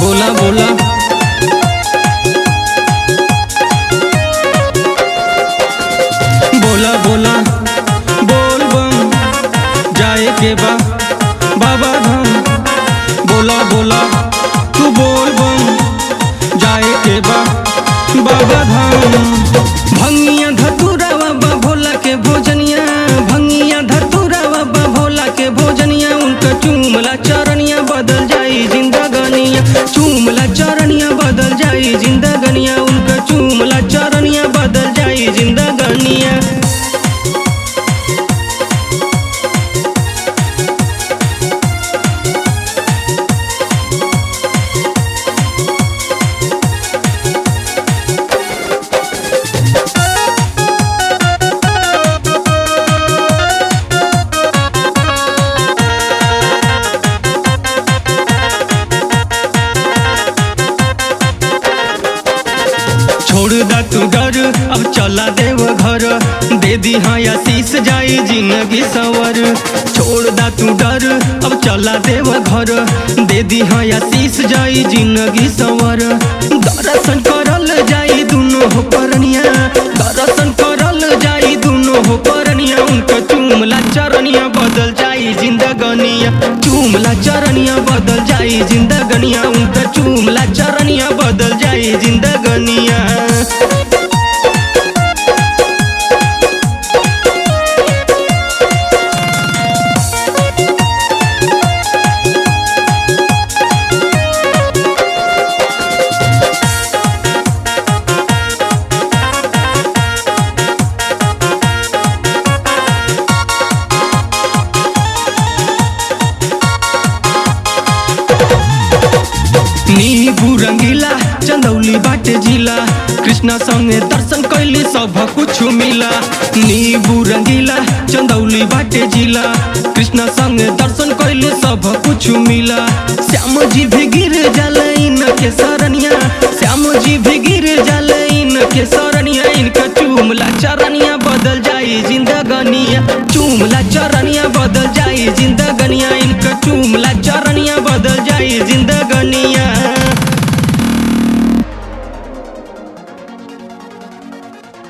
बोला बोला बोला बोला बोल बम जाए के बा बाबा धाम। बोला बोला तू बोल बम जाए के बा बाबा धाम। भंगिया धतूरा बाबा भोला के भोजनिया, भंगिया धतूरा बाबा भोला के भोजनिया। उनका चूमला चरनिया बदल जाई जिंदगानिया, चूमला चरनिया बदल जाई जिंदगानिया। उनका चूमला चरनिया बदल जाई जिंदगानिया। छोड़ दा तू डर अब चला देव घर, दे दी हाँ आशीष जाई जिंदगी सवर। छोड़ दा तू डर अब चला देव घर, दे दी हाँ आशीष जाई जिंदगी सवर। दर्शन करल जाई दोनों हो परनिया, दर्शन करल जाई दोनों हो परनिया। उनका चूमला चरनिया बदल जाई जिंदगानिया, चूमला चरनिया बदल जाई जिंदगानिया। उनका चूमला चरनिया बदल जाई जिंदगानिया। नीबू रंगीला चंदौली बाटे जिला, कृष्णा संगे दर्शन कैली सब कुछ मिला। नीबू रंगीला चंदौली बाटे जिला, कृष्णा संगे दर्शन कैली सब कुछ मिला। श्याम जी भी गिर जाले इनके शरणिया, श्याम जी भी गिर जाले इनके शरणिया। इनका चूमला चरनिया बदल जाई जिंदगानिया, चूमला चरनिया बदल जाई जिंदगानिया। इनका चूमला चरनिया बदल जाई जिंदगानिया।